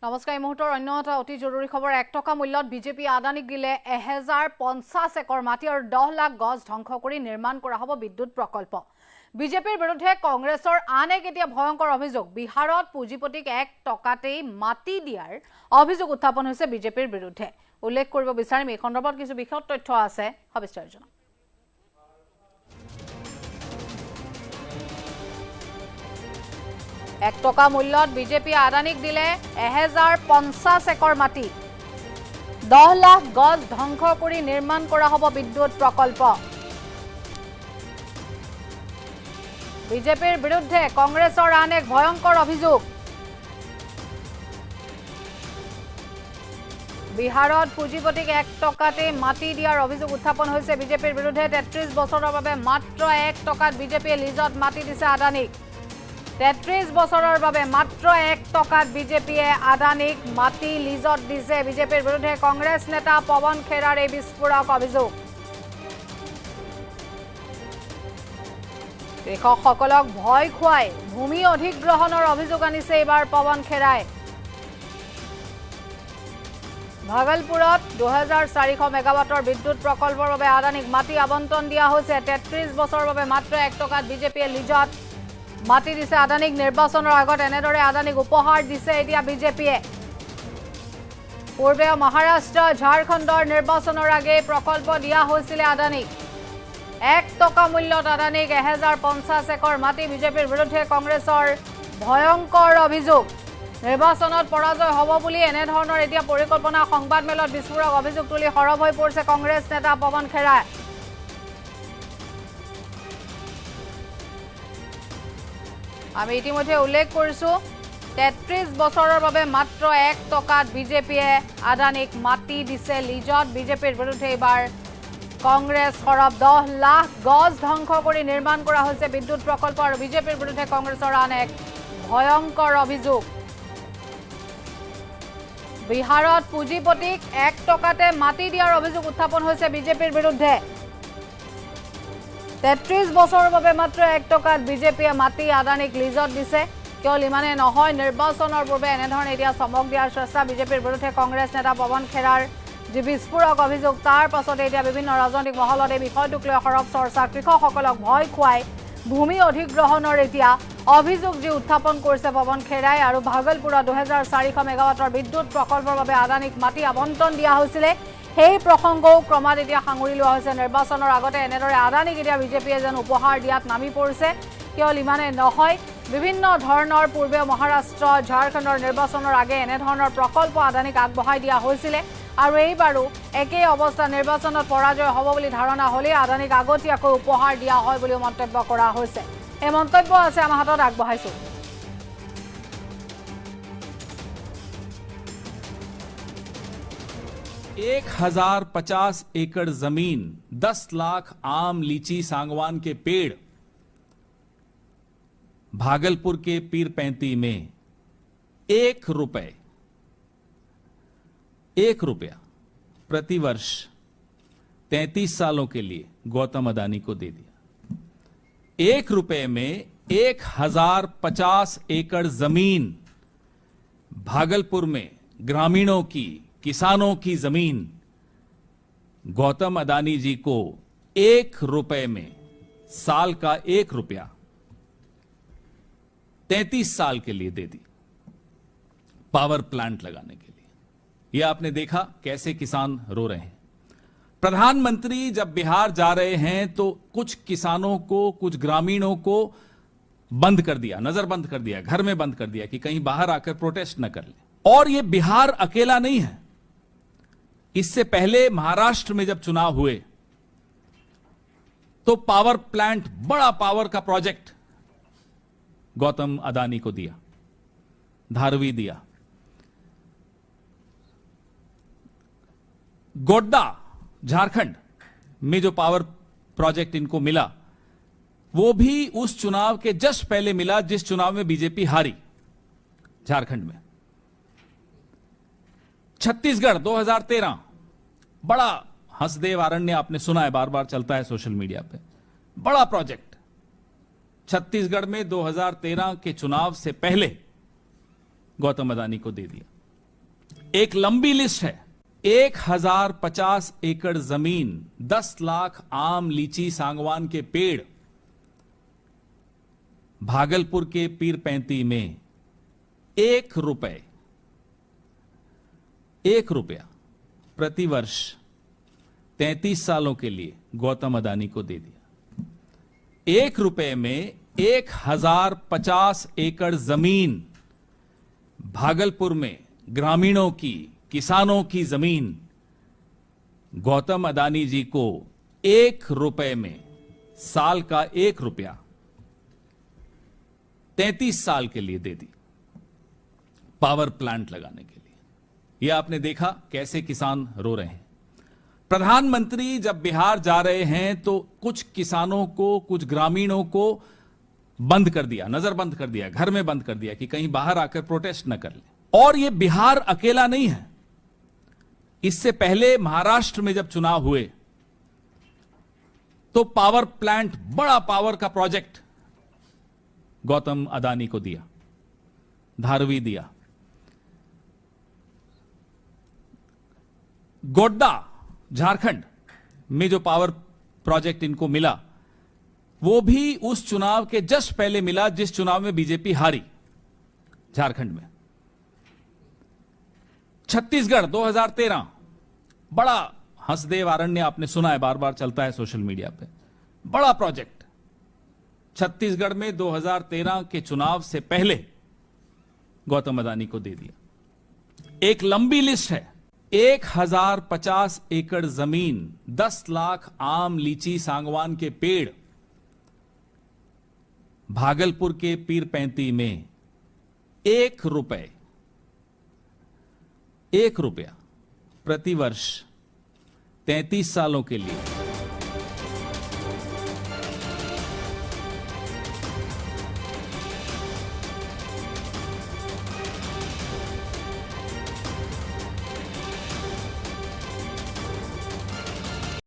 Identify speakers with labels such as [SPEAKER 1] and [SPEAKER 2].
[SPEAKER 1] নমস্কাৰ এই মুহূৰ্তৰ অন্য এটা অতি জৰুৰী খবৰ 1 টকা মূল্যত বিজেপি আদানীক দিলে 1050 একর মাটি আৰু 10 লাখ গজ ধ্বংস কৰি নিৰ্মাণ কৰা হ'ব বিদ্যুৎ প্ৰকল্প বিজেপিৰ বিৰুদ্ধে কংগ্ৰেছৰ আন এক এতিয়া ভয়ংকৰ অভিযোগ বিহাৰত পুঁজিপতিক 1 টকাতেই মাটি দিয়াৰ অভিযোগ উত্থাপন হৈছে বিজেপিৰ বিৰুদ্ধে উল্লেখ কৰিব বিচাৰিম এই খণ্ডত কিছু বিশদ তথ্য আছে সবিস্তাৰজন 1 টকা মূল্যত বিজেপি আদানীক দিলে 1050 একর মাটি 10 লাখ গজ ধ্বংস কৰি নিৰ্মাণ কৰা হ'ব বিদ্যুৎ প্ৰকল্প বিজেপিৰ বিৰুদ্ধে কংগ্ৰেছৰ আন এক ভয়ংকৰ অভিযোগ বিহাৰত পুঁজিপতিক 1 টকাতে মাটি দিয়াৰ অভিযোগ উত্থাপন হৈছে বিজেপিৰ বিৰুদ্ধে 33 বছৰৰ বাবে মাত্ৰ 1 টকাত বিজেপিয়ে লিজত মাটি দিছে আদানীক 33 বছৰৰ বাবে মাত্ৰ 1 টকাত বিজেপিয়ে আদানীক মাটি লিজত দিছে বিজেপিৰ বিৰুদ্ধে কংগ্ৰেছ নেতা পৱন খেৰাৰ এই বিস্ফোৰক অভিযোগ কৃষকসকলক ভয় খুৱাই ভূমি অধিগ্ৰহণৰ অভিযোগ আনিছে এবাৰ পৱন খেৰাই ভাগলপুৰত 2400 মেগাৱাটৰ বিদ্যুৎ প্ৰকল্পৰ বাবে আদানীক মাটি আবণ্টন দিয়া হৈছে 33 বছৰৰ বাবে মাত্ৰ 1 টকাত বিজেপিয়ে লিজত মাটি দিছে আদানীক নিৰ্বাচনৰ আগত এনেদৰে আদানীক উপহাৰ দিছে এতিয়া বিজেপিয়ে পূৰ্বে মহাৰাষ্ট্ৰ ঝাৰখণ্ডৰ নিৰ্বাচনৰ আগে প্ৰকল্প দিয়া হৈছিল আদানীক 1 টকা মূল্যত আদানীক 1050 একর মাটি বিজেপিৰ বিৰুদ্ধে কংগ্ৰেছৰ ভয়ংকৰ অভিযোগ নিৰ্বাচনত পৰাজয় হ'ব বুলি এনে ধৰণৰ এতিয়া পৰিকল্পনা সংবাদমেলত বিস্ফোৰক অভিযোগ তুলি হৰব হৈ পৰিছে কংগ্ৰেছ নেতা পৱন খেৰা আমি ইতিমধ্যে উল্লেখ কৰিছো 33 বছৰৰ বাবে মাত্ৰ 1 টকাত বিজেপিয়ে আদানীক মাটি দিছে লিজত বিজেপিৰ বিৰুদ্ধে এবাৰ কংগ্ৰেছ হৰব 10 লাখ গজ ধ্বংস কৰি নিৰ্মাণ কৰা হৈছে বিদ্যুৎ প্ৰকল্প আৰু বিজেপিৰ বিৰুদ্ধে কংগ্ৰেছৰ আন এক ভয়ংকৰ অভিযোগ বিহাৰত পুঁজিপতিক 1 টকাতে মাটি দিয়াৰ অভিযোগ উত্থাপন হৈছে বিজেপিৰ বিৰুদ্ধে 33 বছৰৰ বাবে মাত্ৰ 1 টকাত বিজেপিয়ে মাটি আদানীক লিজত দিছে কেৱল ইমানে নহয় নিৰ্বাচনৰ পূৰ্বে এনে ধৰণে এতিয়া চমক দিয়াৰ চেষ্টা বিজেপিৰ বিৰুদ্ধে কংগ্ৰেছ নেতা পৱন খেৰাৰ যি বিস্ফোৰক অভিযোগ তাৰ পাছতে এতিয়া বিভিন্ন ৰাজনৈতিক মহলত এই বিষয়টোক লৈ সৰব চৰ্চা কৃষকসকলক ভয় খুৱাই ভূমি অধিগ্ৰহণৰ এতিয়া অভিযোগ যি উত্থাপন কৰিছে পৱন খেৰাই আৰু ভাগলপুৰত 2400 মেগাৱাটৰ বিদ্যুৎ প্ৰকল্পৰ বাবে আদানীক মাটি আবণ্টন দিয়া হৈছিল সেই প্ৰসংগও ক্ৰমাৎ এতিয়া সাঙুৰি লোৱা হৈছে নিৰ্বাচনৰ আগতে এনেদৰে আদানীক এতিয়া বিজেপিয়ে যেন উপহাৰ দিয়াত নামি পৰিছে কেৱল ইমানে নহয় বিভিন্ন ধৰণৰ পূৰ্বে মহাৰাষ্ট্ৰ ঝাৰখণ্ডৰ নিৰ্বাচনৰ আগে এনে ধৰণৰ প্ৰকল্প আদানীক আগবঢ়াই দিয়া হৈছিল আৰু এইবাৰো একেই অৱস্থা নিৰ্বাচনত পৰাজয় হ'ব বুলি ধাৰণা হ'লে আদানীক আগতীয়াকৈ উপহাৰ দিয়া হয় বুলি মন্তব্য কৰা হৈছে এই মন্তব্য আছে আমাৰ হাতত আগবঢ়াইছো
[SPEAKER 2] 1050 एकड़ जमीन 10 लाख आम लीची सांगवान के पेड़ भागलपुर के पीरपैंती में 1 रुपया प्रतिवर्ष 33 सालों के लिए गौतम अदानी को दे दिया 1 रुपये में 1050 एकड़ जमीन भागलपुर में ग्रामीणों की किसानों की जमीन गौतम अदानी जी को 1 रुपये में साल का 1 रुपया 33 साल के लिए दे दी पावर प्लांट लगाने के लिए यह आपने देखा कैसे किसान रो रहे हैं प्रधानमंत्री जब बिहार जा रहे हैं तो कुछ किसानों को कुछ ग्रामीणों को बंद कर दिया नजरबंद कर दिया घर में बंद कर दिया कि कहीं बाहर आकर प्रोटेस्ट न कर ले और यह बिहार अकेला नहीं है इससे पहले महाराष्ट्र में जब चुनाव हुए तो पावर प्लांट बड़ा पावर का प्रोजेक्ट गौतम अदानी को दिया धारवी दिया गोड्डा झारखंड में जो पावर प्रोजेक्ट इनको मिला वो भी उस चुनाव के जस्ट पहले मिला जिस चुनाव में बीजेपी हारी झारखंड में छत्तीसगढ़ 2013 बड़ा हंसदेव आरण्य आपने सुना है बार बार चलता है सोशल मीडिया पे बड़ा प्रोजेक्ट छत्तीसगढ़ में 2013 के चुनाव से पहले गौतम अदानी को दे दिया एक लंबी लिस्ट है। 1050 एकड़ जमीन, 10 लाख आम, लीची, सांगवान के पेड़, भागलपुर के पीरपैंती में 1 रुपया प्रति वर्ष 33 सालों के लिए गौतम अदानी को दे दिया। 1 रुपए में 1050 एकड़ जमीन, भागलपुर में ग्रामीणों की, किसानों की जमीन गौतम अदानी जी को 1 रुपए में, साल का 1 रुपया 33 साल के लिए दे दी, पावर प्लांट लगाने के लिए। यह आपने देखा कैसे किसान रो रहे हैं। प्रधानमंत्री जब बिहार जा रहे हैं तो कुछ किसानों को, कुछ ग्रामीणों को बंद कर दिया, नजरबंद कर दिया, घर में बंद कर दिया कि कहीं बाहर आकर प्रोटेस्ट न कर ले। और यह बिहार अकेला नहीं है। इससे पहले महाराष्ट्र में जब चुनाव हुए तो पावर प्लांट, बड़ा पावर का प्रोजेक्ट गौतम अदानी को दिया, धारवी दिया। गोड्डा, झारखंड में जो पावर प्रोजेक्ट इनको मिला, वो भी उस चुनाव के जस्ट पहले मिला जिस चुनाव में बीजेपी हारी, झारखंड में। छत्तीसगढ़ 2013, बड़ा हंसदेव अरण्य आपने सुना है, बार बार चलता है सोशल मीडिया पे, बड़ा प्रोजेक्ट छत्तीसगढ़ में 2013 के चुनाव से पहले गौतम अदानी को दे दिया। एक लंबी लिस्ट है। 1050 एकड़ जमीन, 10 लाख आम, लीची, सांगवान के पेड़, भागलपुर के पीरपैंती में 1 रुपया प्रति वर्ष 33 सालों के लिए